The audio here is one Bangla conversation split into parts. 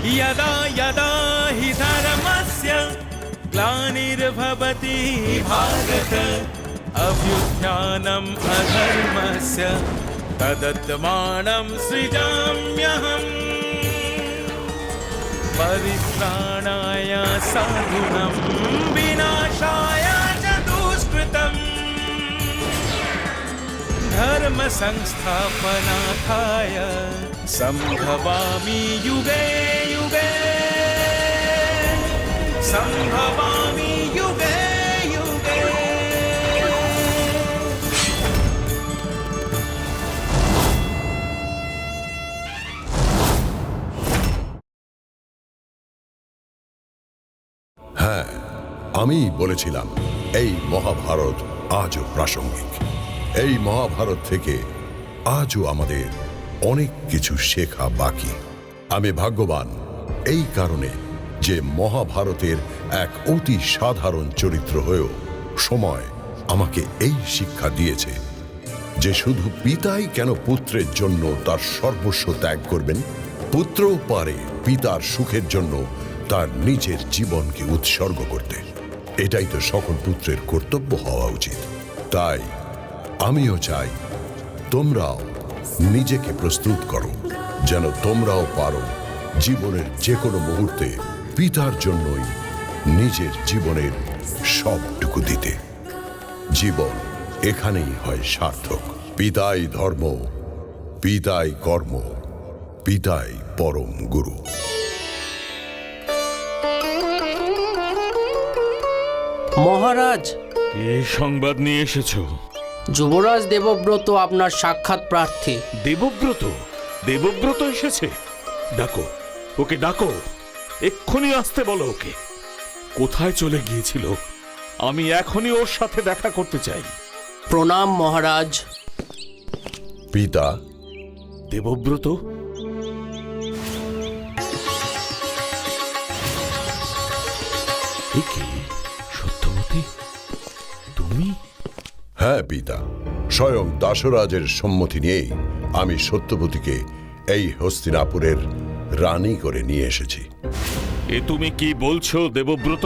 यदा यदा हि धर्मस्य ग्लानिर्भवति भारत अभ्युत्थानम् अधर्मस्य तदात्मानं सृजाम्यहम् परित्राणाय साधूनां विनाशाय च दुष्कृतम् धर्म संस्थापनार्थाय संभवामि युगे युगे संभवामि युगे युगे। হ্যাঁ, আমি বলেছিলাম এই মহাভারত আজও প্রাসঙ্গিক। এই মহাভারত থেকে আজও আমাদের অনেক কিছু শেখা বাকি। আমি ভাগ্যবান এই কারণে যে মহাভারতের এক অতি সাধারণ চরিত্র হয়েও সময় আমাকে এই শিক্ষা দিয়েছে যে শুধু পিতাই কেন পুত্রের জন্য তার সর্বস্ব ত্যাগ করবেন, পুত্রও পারে পিতার সুখের জন্য তার নিজের জীবনকে উৎসর্গ করতে। এটাই তো সকল পুত্রের কর্তব্য হওয়া উচিত। তাই আমিও চাই তোমরাও নিজেকে প্রস্তুত করো যেন তোমরাও পারো জীবনের যে কোনো মুহূর্তে পিতার জন্যই নিজের জীবনের সবটুকু দিতে। জীবন এখানেই হয় সার্থক। পিতাই ধর্ম, পিতাই কর্ম, পিতাই পরম গুরু। মহারাজ, এই সংবাদ নিয়ে এসেছো? যুবরাজ দেবব্রত আপনার সাক্ষাৎ প্রার্থী। দেবব্রত? দেবব্রত এসেছে? ডাকো ওকে, ডাকো, এক্ষুনি আসতে বলো ওকে। কোথায় চলে গিয়েছিল? আমি এখনই ওর সাথে দেখা করতে চাই। প্রণাম মহারাজ। পিতা। দেবব্রত? কি সত্যবতী তুমি? হ্যাঁ পিতা, স্বয়ং দাসরাজের সম্মতি নিয়েই আমি সত্যবতীকে এই হস্তিনাপুরের রানী করে নিয়ে এসেছি। এ তুমি কি বলছো দেবব্রত?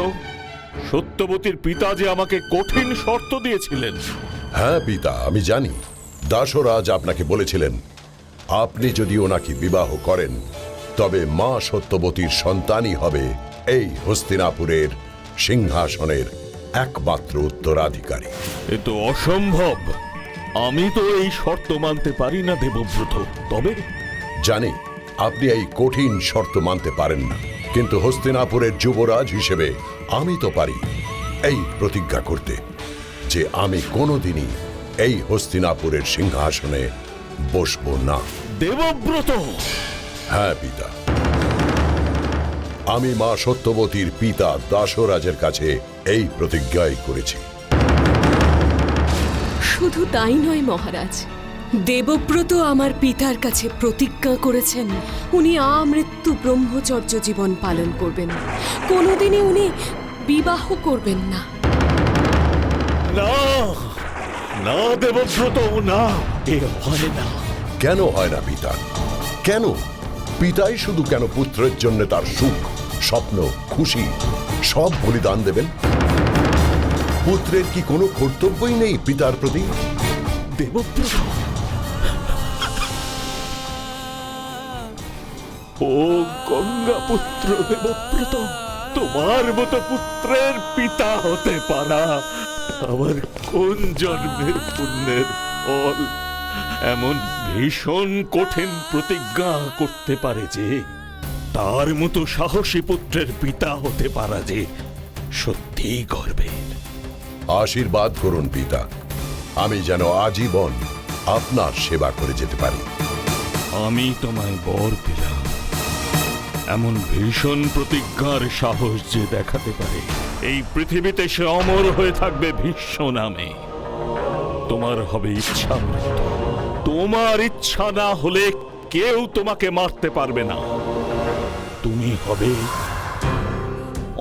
সত্যবতীর পিতা যে আমাকে কঠিন শর্ত দিয়েছিলেন। হ্যাঁ পিতা, আমি জানি। দাসরাজ আপনাকে বলেছিলেন আপনি যদি ওনাকে বিবাহ করেন তবে মা সত্যবতীর সন্তানই হবে এই হস্তিনাপুরের সিংহাসনের একমাত্র উত্তরাধিকারী। এ তো অসম্ভব। আমি তো এই শর্ত মানতে পারি না দেবব্রত। তবে জানি আপনি এই কঠিন শর্ত মানতে পারেন না, কিন্তু হস্তিনাপুরের যুবরাজ হিসেবে আমি তো পারি এই প্রতিজ্ঞা করতে যে আমি কোনোদিনই এই হস্তিনাপুরের সিংহাসনে বসব না। দেবব্রত? হ্যাঁ পিতা, আমি মা সত্যবতীর পিতা দাসরাজের কাছে এই প্রতিজ্ঞাই করেছি। শুধু তাই নয় মহারাজ, দেবব্রত আমার পিতার কাছে প্রতিজ্ঞা করেছেন উনি আমৃত্যু ব্রহ্মচর্য জীবন পালন করবেন, কোনোদিনই উনি বিবাহ করবেন না। না না দেবব্রত, না, এ হয় না। কেন হয় না পিতা? কেন? পিতাই শুধু কেন পুত্রের জন্য তার সুখ, স্বপ্ন, খুশি সব বলিদান দেবেন? পুত্রের কি কোনো কর্তব্যই নেই পিতার প্রতি? দেবব্রত, ও গঙ্গা পুত্র দেবব্রত, তোমার মতো পুত্রের পিতা হতে পারা আমার কোন জন্মের পুণ্যের ফল। এমন ভীষণ কঠিন প্রতিজ্ঞা করতে পারে যে, তার মতো সাহসী পুত্রের পিতা হতে পারা যে সত্যিই গর্বের। আশীর্বাদ করুন পিতা, আমি যেন আজীবন আপনার সেবা করে যেতে পারি। আমি তোমায় বর দিলাম, এমন ভীষণ প্রতিজ্ঞার সাহস যে দেখাতে পারে এই পৃথিবীতে সে অমর হয়ে থাকবে ভীষ্ম নামে। তোমার হবে ইচ্ছা মৃত্যু। তোমার ইচ্ছা না হলে কেউ তোমাকে মারতে পারবে না। তুমি হবে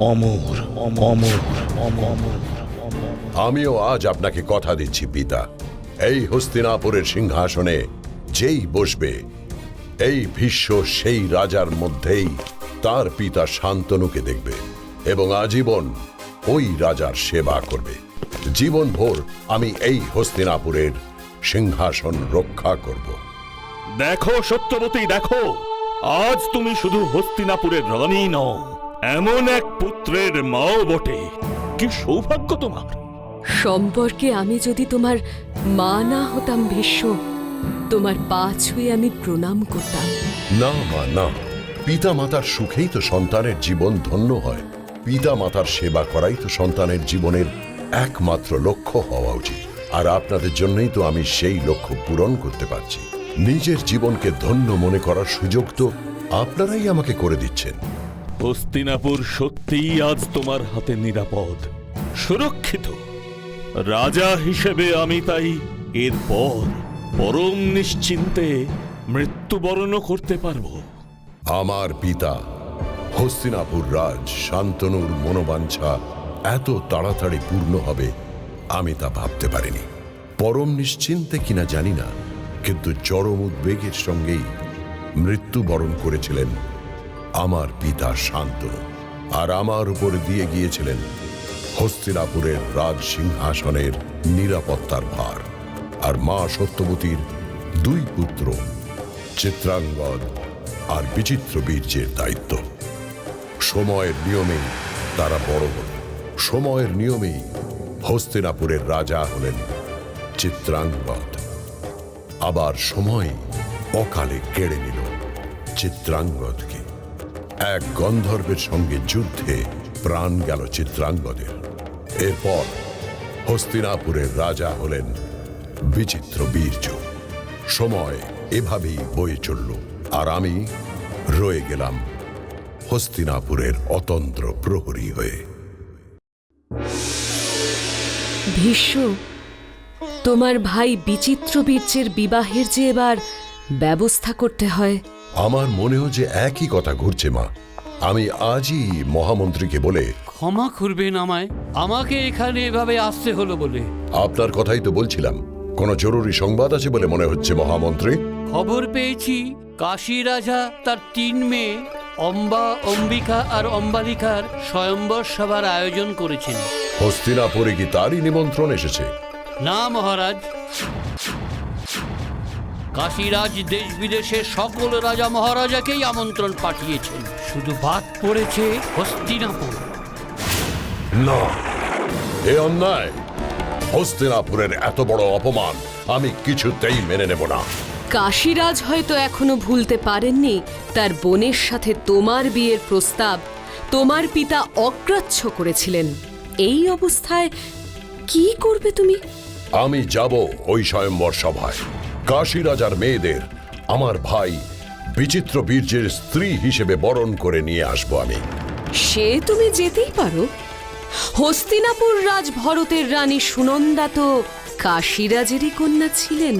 অমর, অমর, অমর। আমিও আজ আপনাকে কথা দিচ্ছি পিতা, এই হস্তিনাপুরের সিংহাসনে যেই বসবে এই ভীষ্ম সেই রাজার মধ্যেই তার পিতা শান্তনুকে দেখবে এবং আজীবন ওই রাজার সেবা করবে। জীবনভর আমি এই হস্তিনাপুরের সিংহাসন রক্ষা করব। দেখো সত্যবতী, দেখো, আজ তুমি শুধু হস্তিনাপুরের রানী নও, এমন এক পুত্রের মাও বটে। কি সৌভাগ্য তোমার! সম্পর্কে আমি যদি তোমার মা না হতাম ভীষ্ম, তোমার পা ছুঁয়ে আমি প্রণাম করতাম। না মা, না। পিতা মাতার সুখেই তো সন্তানের জীবন ধন্য হয়। পিতা মাতার সেবা করাই তো সন্তানের জীবনের একমাত্র লক্ষ্য হওয়া উচিত। আর আপনাদের জন্যই তো আমি সেই লক্ষ্য পূরণ করতে পারছি। নিজের জীবনকে ধন্য মনে করার সুযোগ তো আপনারাই আমাকে করে দিচ্ছেন। হস্তিনাপুর সত্যিই আজ তোমার হাতে নিরাপদ, সুরক্ষিত। রাজা হিসেবে আমি তাই এরপর পরম নিশ্চিন্তে মৃত্যুবরণও করতে পারবো। আমার পিতা হস্তিনাপুর রাজ শান্তনুর মনোবাঞ্ছা এত তাড়াতাড়ি পূর্ণ হবে আমি তা ভাবতে পারিনি। পরম নিশ্চিন্তে কিনা জানি না, কিন্তু চরম উদ্বেগের সঙ্গেই মৃত্যুবরণ করেছিলেন আমার পিতা শান্তনু, আর আমার উপরে দিয়ে গিয়েছিলেন হস্তিনাপুরের রাজ সিংহাসনের নিরাপত্তার ভার। আর মা সত্যবতীর দুই পুত্র চিত্রাঙ্গদ আর বিচিত্র বীর্যের দায়িত্ব। সময়ের নিয়মেই তারা বড় হল। সময়ের নিয়মেই হস্তিনাপুরের রাজা হলেন চিত্রাঙ্গদ। আবার সময় অকালে কেড়ে নিল চিত্রাঙ্গদকে। এক গন্ধর্বের সঙ্গে যুদ্ধে প্রাণ গেল চিত্রাঙ্গদের। এরপর হস্তিনাপুরের রাজা হলেন বিচিত্র বীর্য। সময় এভাবেই বয়ে চলল, আর আমি রয়ে গেলাম হস্তিনাপুরের অতন্ত্র প্রহরী হয়ে। ভীষ্ম, তোমার ভাই বিচিত্র বীর্যের বিবাহের যে এবার ব্যবস্থা করতে হয়। আমার মনেও যে একই কথা ঘুরছে মা। আমি আজই মহামন্ত্রীকে বলে ক্ষমা করবেন আমায়, আমাকে এখানে এভাবে আসতে হলো বলে। আপনার কথাই তো বলছিলাম। কোনো জরুরি সংবাদ আছে বলে মনে হচ্ছে মহামন্ত্রী। খবর পেয়েছি কাশী রাজা তার 3 মেয়ে অম্বা, অম্বিকা আর অম্বালিকার স্বয়ম্বর সভার আয়োজন করেছেন। হস্তিনাপুরে কি তারই নিমন্ত্রণ এসেছে? না মহারাজ, কাশীরাজ দেশ বিদেশের সকল রাজা মহারাজাকেই আমন্ত্রণ পাঠিয়েছেন, শুধু বাদ পড়েছে হস্তিনাপুর। না, এ অন্যায়। হস্তিনাপুরের এত বড় অপমান আমি কিছুতেই মেনে নেব না। কাশীরাজ হয়তো এখনো ভুলতে পারেননি তার বোনের সাথে তোমার বিয়ের প্রস্তাব তোমার পিতা অগ্রাহ্য করেছিলেন। এই অবস্থায় কি করবে তুমি? আমি যাব ওই স্বয়ম্বর সভায়। কাশী রাজার মেয়েদের আমার ভাই বিচিত্র বীর্যের স্ত্রী হিসেবে বরণ করে নিয়ে আসবো আমি। সে তুমি যেতেই পারো। হস্তিনাপুর রাজ ভরতের রানী সুনন্দা তো কাশীরাজেরই কন্যা ছিলেন।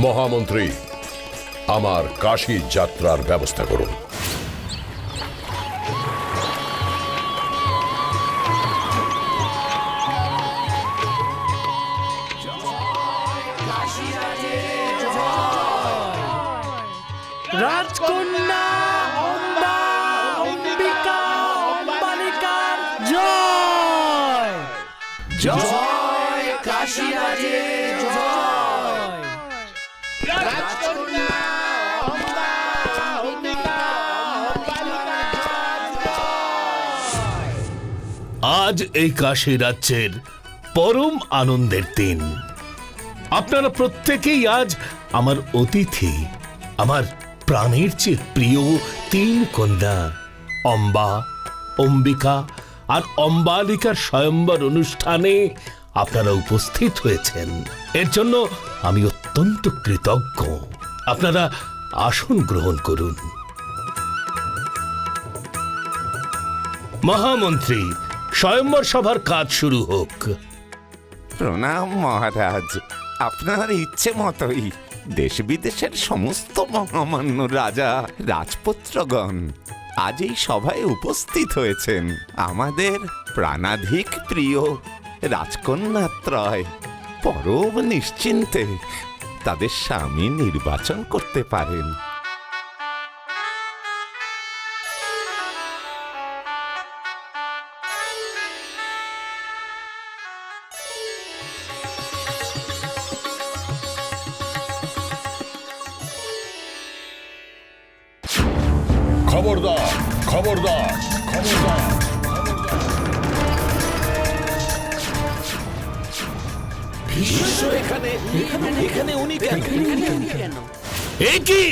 মহামন্ত্রী, আমার কাশী যাত্রার ব্যবস্থা করুন। রাজকন্যা অম্বা, অম্বিকা, অম্বালিকার জয় জয়, কাশীরাজের জয়। রাজকন্যা অম্বা, অম্বিকা, অম্বালিকার জয়। আজ এই কাশী রাজ্যের পরম আনন্দের দিন। আপনারা প্রত্যেকেই আজ আমার অতিথি। আমার প্রাণের চেয়ে প্রিয় 3 কন্যা অম্বা, অম্বিকা আর অম্বালিকার স্বয়ম্বর অনুষ্ঠানে আপনারা উপস্থিত হয়েছেন। এর জন্য আমি অত্যন্ত কৃতজ্ঞ। আপনারা আসন গ্রহণ করুন। মহামন্ত্রী, স্বয়ম্বর সভার কাজ শুরু হোক। প্রণাম মহারাজ, আপনার ইচ্ছে মতোই দেশ বিদেশের সমস্ত মহামান্য রাজা রাজপুত্রগণ আজ এই সভায় উপস্থিত হয়েছেন। আমাদের প্রাণাধিক প্রিয় রাজকন্যাত্রয় পরম নিশ্চিন্তে তাদের স্বামী নির্বাচন করতে পারেন। খবরদার খবরদার খবরদার এ কি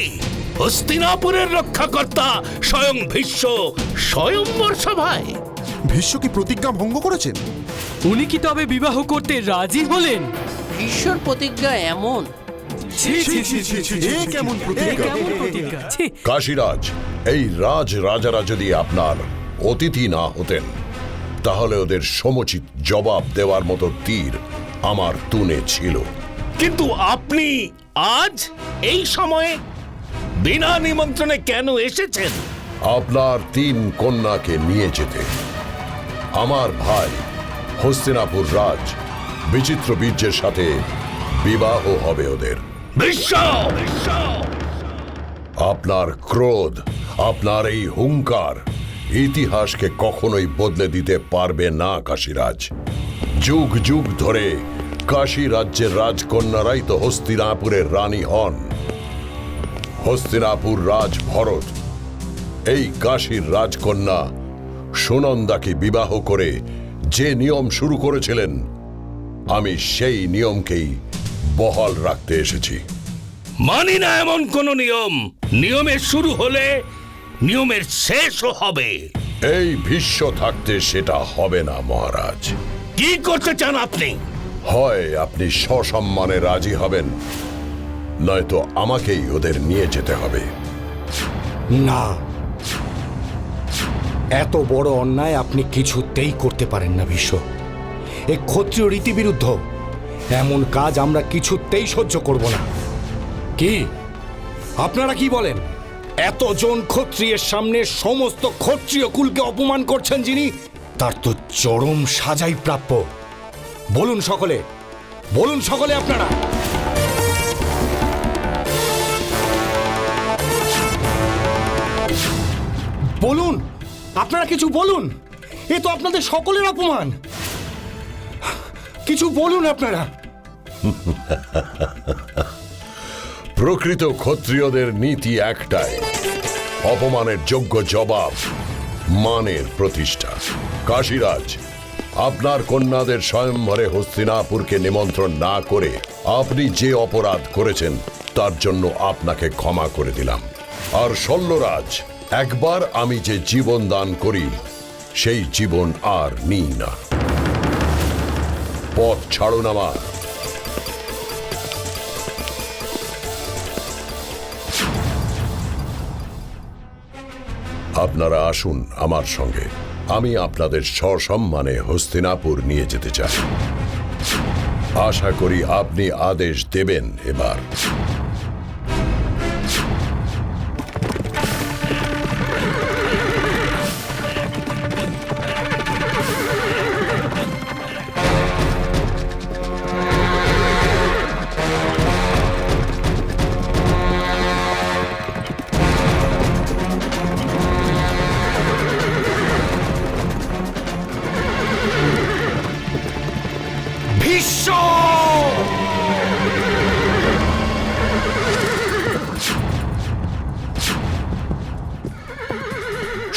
হস্তিনাপুরের রক্ষাকর্তা স্বয়ং ভীষ্ম স্বয়ম্বর সভায়? ভীষ্ম কি প্রতিজ্ঞা ভঙ্গ করেছেন? উনি কি তবে বিবাহ করতে রাজি হলেন? ঈশ্বর প্রতিজ্ঞা এমন। এ কেমন প্রতিজ্ঞা? ছি, কাশীরাজ, এই রাজারা যদি আপনার অতিথি না হতেন তাহলে ওদের সমুচিত জবাব দেওয়ার মতো তীর আমার তুনে ছিল। কিন্তু আপনি আজ এই সময়ে বিনা নিমন্ত্রণে কেন এসেছেন? আপনার 3 কন্যাকে নিয়ে যেতে। আমার ভাই হস্তিনাপুর রাজ বিচিত্র বীর্যের সাথে বিবাহ হবে ওদের। ভীষ্ম! আপনার ক্রোধ, আপনার এই হুঙ্কার ইতিহাসকে কখনোই বদলে দিতে পারবে না কাশীরাজ। যুগ যুগ ধরে কাশী রাজ্যের রাজকন্যারাই তো হস্তিনাপুরের রানী হন। হস্তিনাপুর রাজ ভরত এই কাশীর রাজকন্যা সুনন্দাকে বিবাহ করে যে নিয়ম শুরু করেছিলেন, আমি সেই নিয়মকেই বহাল রাখতে এসেছি। মানি না এমন কোন নিয়ম। নিয়মের শুরু হলে নিয়মের শেষও হবে। এই ভীষ্ম থাকতে সেটা হবে না মহারাজ। কি করতে চান আপনি? হয় আপনি সসম্মানে রাজি হবেন, নয়তো আমাকেই ওদের নিয়ে যেতে হবে। না, এত বড় অন্যায় আপনি কিছুতেই করতে পারেন না ভীষ্ম। এ ক্ষত্রিয় রীতিবিরুদ্ধ। এমন কাজ আমরা কিছুতেই সহ্য করব না। কি আপনারা কি বলেন? এতজন ক্ষত্রিয়ের সামনে সমস্ত ক্ষত্রিয় কুলকে অপমান করছেন যিনি, তার তো চরম সাজাই প্রাপ্য। বলুন সকলে, বলুন সকলে আপনারা। বলুন, আপনারা কিছু বলুন। এ তো আপনাদের সকলের অপমান। কিছু বলুন আপনারা। প্রকৃত ক্ষত্রিয়দের নীতি একটাই, অপমানের যোগ্য জবাব, মানের প্রতিষ্ঠা। কাশীরাজ, আপনার কন্যাদের স্বয়ংবরে হস্তিনাপুরকে নিমন্ত্রণ না করে আপনি যে অপরাধ করেছেন তার জন্য আপনাকে ক্ষমা করে দিলাম। আর শল্যরাজ, একবার আমি যে জীবন দান করি সেই জীবন আর নিই না। পথ ছাড়ুন আমার। আপনারা আসুন আমার সঙ্গে। আমি আপনাদের সসম্মানে হস্তিনাপুর নিয়ে যেতে চাই। আশা করি আপনি আদেশ দেবেন এবার। ভীষ্ম!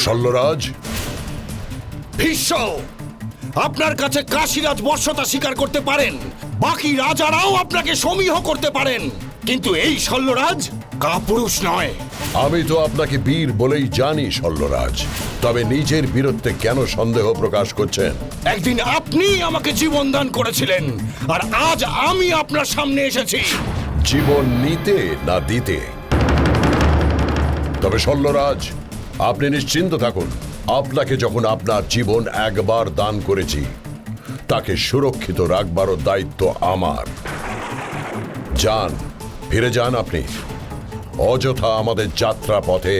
শল্যরাজ, ভীষ্ম, আপনার কাছে কাশীরাজ বর্ষতা স্বীকার করতে পারেন, বাকি রাজারাও আপনাকে সমীহ করতে পারেন, কিন্তু এই শল্যরাজ কাপুরুষ নয়। আমি তো আপনাকে বীর বলেই জানি শল্যরাজ, তবে নিজের বীরত্বে কেন সন্দেহ প্রকাশ করছেন? একদিন আপনি আমাকে জীবন দান করেছিলেন, আর আজ আমি আপনার সামনে এসেছি। জীবন নিতে না দিতে? তবে শল্যরাজ, আপনি নিশ্চিন্ত থাকুন, আপনাকে যখন আপনার জীবন একবার দান করেছি তাকে সুরক্ষিত রাখবারও দায়িত্ব আমার। যান, ফিরে যান। আপনি অযথা আমাদের যাত্রা পথে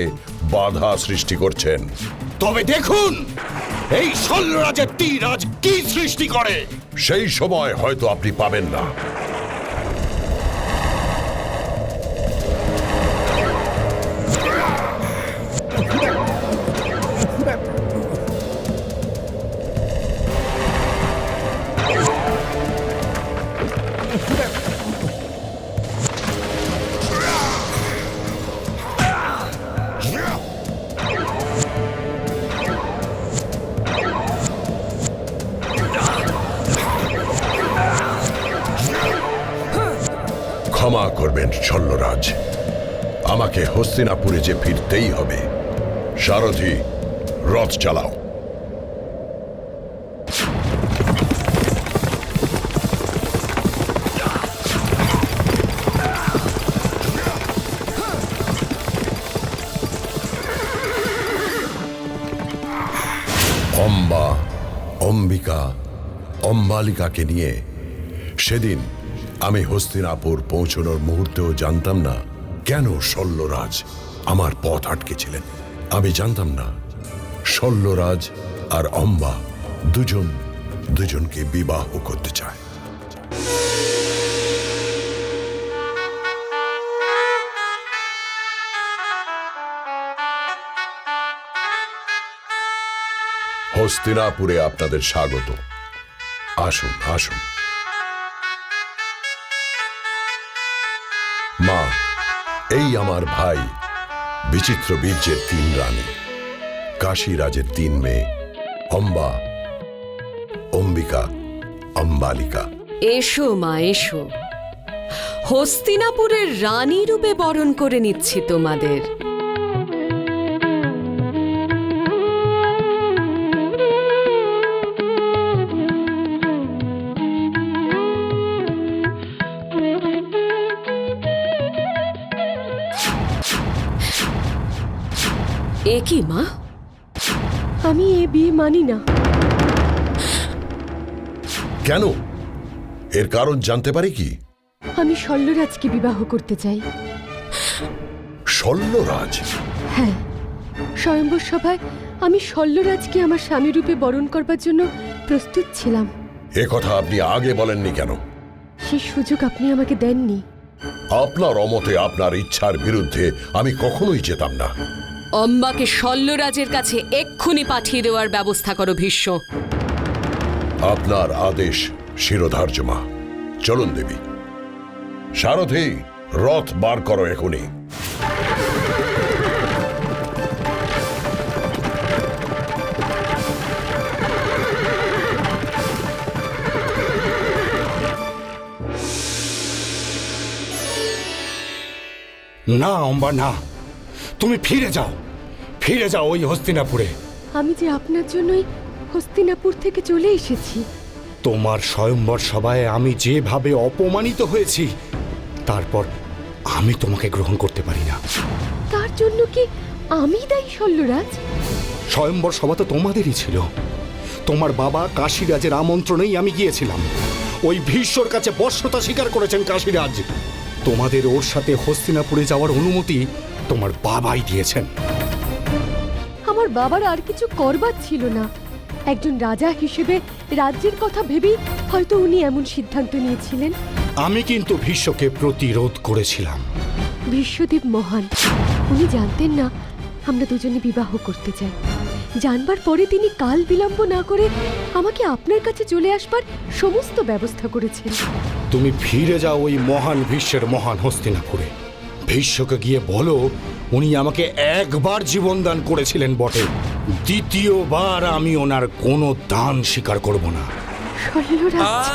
বাধা সৃষ্টি করছেন। তবে দেখুন এই শল্যরাজের তীরাজ কি সৃষ্টি করে। সেই সময় হয়তো আপনি পাবেন না। শল্যরাজ, আমাকে হস্তিনাপুরে যে ফিরতেই হবে। সারথি, রথ চালাও। অম্বা, অম্বিকা, অম্বালিকাকে নিয়ে সেদিন আমি হস্তিনাপুর পৌঁছানোর মুহূর্তেও জানতাম না কেন শল্যরাজ আমার পথ আটকেছিলেন। আমি জানতাম না শল্যরাজ আর অম্বা দুজনকে বিবাহ করতে চায়। হস্তিনাপুরে আপনাদের স্বাগত। আসুন আসুন। মা, এই আমার ভাই বিচিত্র বীর্যের 3 রানী, কাশীরাজের 3 মেয়ে, অম্বা, অম্বিকা, অম্বালিকা। এসো মা, এসো। হস্তিনাপুরের রানী রূপে বরণ করে নিচ্ছি তোমাদের। এ কি মা? আমি এ বিয়ে মানি না। কেন? এর কারণ জানতে পারি কি? আমি শল্যরাজকে বিবাহ করতে চাই। শল্যরাজ? হ্যাঁ, স্বয়ম্বর সভায় আমি শল্যরাজকে আমার স্বামী রূপে বরণ করবার জন্য প্রস্তুত ছিলাম। এ কথা আপনি আগে বলেননি কেন? সেই সুযোগ আপনি আমাকে দেননি। আপনার অমতে আপনার ইচ্ছার বিরুদ্ধে আমি কখনোই যেতাম না। অম্বাকে শল্যরাজের কাছে এক্ষুনি পাঠিয়ে দেওয়ার ব্যবস্থা করো ভীষ্ম। আপনার আদেশ শিরোধার্য মা। চলুন দেবী। সারথি, রথ বার করো এখনই। না অম্বা, না, তুমি ফিরে যাও, ফিরে যাও ওই হস্তিনাপুরে। আমি যে আপনার জন্যই হস্তিনাপুর থেকে চলে এসেছি। তোমার স্বয়ম্বর সভায় আমি যেভাবে অপমানিত হয়েছি, তারপর আমি তোমাকে গ্রহণ করতে পারি না। তার জন্য কি আমি দায়ী শল্যরাজ? স্বয়ম্বর সভা তো তোমাদেরই ছিল। তোমার বাবা কাশীরাজের আমন্ত্রণেই আমি গিয়েছিলাম। ওই ভীষ্মর কাছে বশ্যতা স্বীকার করেছেন কাশীরাজ। তোমাদের ওর সাথে হস্তিনাপুরে যাওয়ার অনুমতি তোমার বাবাই দিয়েছেন। আমার বাবার আর কিছু করবার ছিল না। একজন রাজা হিসেবে রাজ্যের কথা ভেবেই হয়তো উনি এমন সিদ্ধান্ত নিয়েছিলেন। আমি কিন্তু ভীষ্মকে প্রতিরোধ করেছিলাম। ভীষ্মদেব মহান, উনি জানতেন না আমরা দুজনে বিবাহ করতে চাই। জানবার পরে তিনি কাল বিলম্ব না করে আমাকে আপনার কাছে চলে আসবার সমস্ত ব্যবস্থা করেছেন। তুমি ফিরে যাও ওই মহান ভীষ্মের মহান হস্তিনাপুরে। ভীষ্মকে গিয়ে বলো উনি আমাকে একবার জীবন দান করেছিলেন বটে, দ্বিতীয়বার আমি ওনার কোনো দান স্বীকার করব না। শল্যরাজ,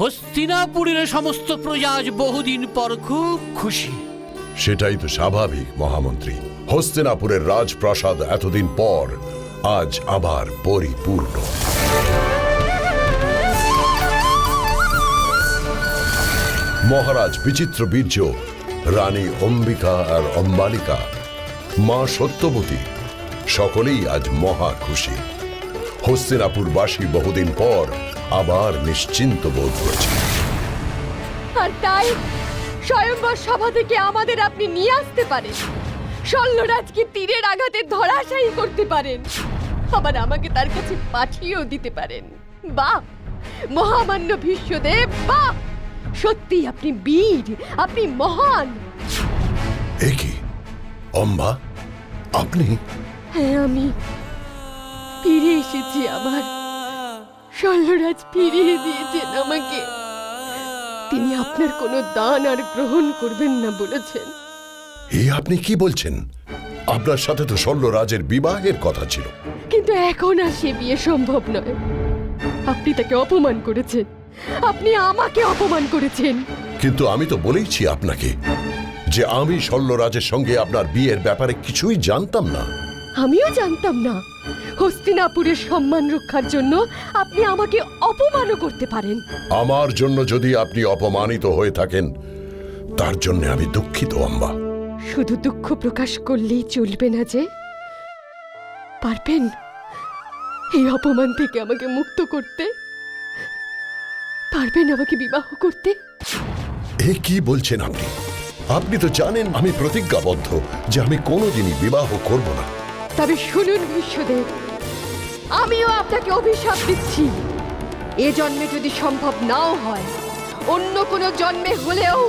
হস্তিনাপুরের সমস্ত প্রজা আজ বহুদিন পর খুব খুশি। সেটাই তো স্বাভাবিক মহামন্ত্রী। হস্তিনাপুরের রাজপ্রাসাদ এতদিন পর আজ আবার পরিপূর্ণ। মহারাজ বিচিত্র বীর্য, রানী অম্বিকা আর অম্বালিকা, মা সত্যবতী, সকলেই আজ মহা খুশি। হস্তিনাপুরবাসী বহুদিন পর আবার নিশ্চিন্ত বোধ করছে। আর তাই স্বয়ম্বর সভা থেকে আমাদের আপনি নিয়ে আসতে পারেন, শল্যরাজকে তীরের আঘাতে ধরাশায়ী করতে পারেন, আবার আমাকে তার কাছে পাঠিয়েও দিতে পারেন। বাহ মহামান্য ভীষ্মদেব, বাহ! সত্যি আপনি বীর, আপনি মহান। এ কি অম্বা, আপনি? হ্যাঁ, আমি ফিরে এসেছি। আমার শল্যরাজ ফিরিয়ে দিয়েছেন আমাকে। তিনি আপনার কোনো দান আর গ্রহণ করবেন না বলেছেন। এ আপনি কি বলছেন? আপনার সাথে তো শল্যরাজের বিবাহের কথা ছিল। কিন্তু এখন আর সে বিয়ে সম্ভব নয়। আপনি তাকে অপমান করেছেন, আপনি আমাকে অপমান করেছেন। কিন্তু আমি তো বলেইছি আপনাকে যে আমি শল্যরাজের সঙ্গে আপনার বিয়ের ব্যাপারে কিছুই জানতাম না। আমিও জানতাম না। হস্তিনাপুরের সম্মান রক্ষার জন্য আপনি আমাকে অপমানও করতে পারেন। আমার জন্য যদি আপনি অপমানিত হয়ে থাকেন তার জন্য আমি দুঃখিত অম্বা। শুধু দুঃখ প্রকাশ করলেই চলবে না যে, পারবেন এই অপমান থেকে আমাকে মুক্ত করতে? পারবেন আমাকে বিবাহ করতে? এ কি বলছেন আপনি? আপনি তো জানেন আমি প্রতিজ্ঞাবদ্ধ যে আমি কোনোদিনই বিবাহ করব না। তবে শুনুন ভীষ্মদেব, আমিও আপনাকে অভিশাপ দিচ্ছি। এ জন্মে যদি সম্ভব নাও হয়, অন্য কোনো জন্মে হলেও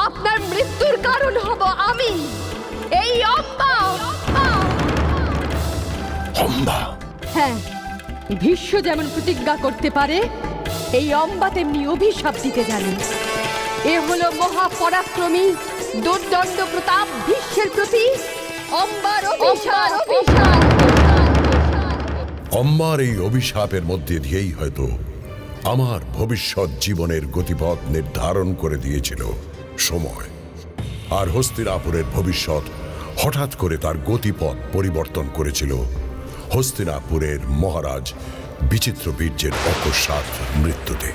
আপনার মৃত্যুর কারণ হব আমি, এই অম্বা। অম্বা? হ্যাঁ, ভীষ্ম যেমন প্রতিজ্ঞা করতে পারে, এই অম্বা তেমনি অভিশাপ দিতে জানে। এ হলো মহাপরাক্রমী দুর্দণ্ড প্রতাপ ভীষ্মের প্রতি অম্বার অভিশাপ। অম্বার এই অভিশাপের মধ্যে দিয়েই হয়তো আমার ভবিষ্যৎ জীবনের গতিপথ নির্ধারণ করে দিয়েছিল সময়। আর হস্তিনাপুরের ভবিষ্যৎ হঠাৎ করে তার গতিপথ পরিবর্তন করেছিল হস্তিনাপুরের মহারাজ বিচিত্রবীর্যের অকস্মাৎ মৃত্যুতে।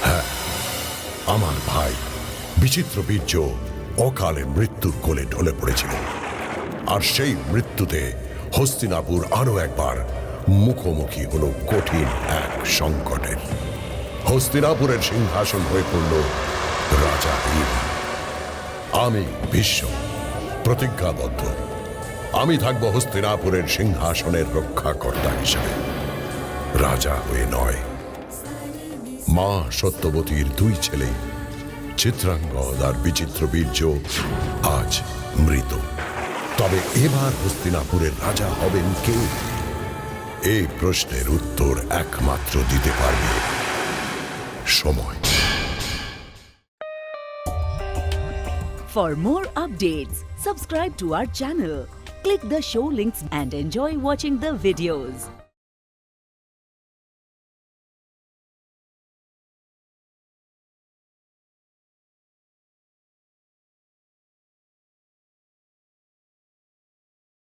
হ্যাঁ, আমার ভাই বিচিত্রবীর্য অকালে মৃত্যুর কোলে ঢলে পড়েছিল। আর সেই মৃত্যুতে হস্তিনাপুর আরো একবার মুখোমুখি হলো কঠিন এক সংকটের। হস্তিনাপুরের সিংহাসন হয়ে পড়ল রাজাহীন। আমি ভীষ্ম প্রতিজ্ঞাবদ্ধ, আমি থাকব হস্তিনাপুরের সিংহাসনের রক্ষাকর্তা হিসেবে, রাজা হয়ে নয়। মা সত্যবতীর দুই ছেলে চিত্রাঙ্গদ আর বিচিত্রবীর্য আজ মৃত। তবে এবার হস্তিনাপুরের রাজা হবেন কে? এই প্রশ্নের উত্তর একমাত্র দিতে পারবে সময়। For more updates, subscribe to our channel, click the show links and enjoy watching the videos.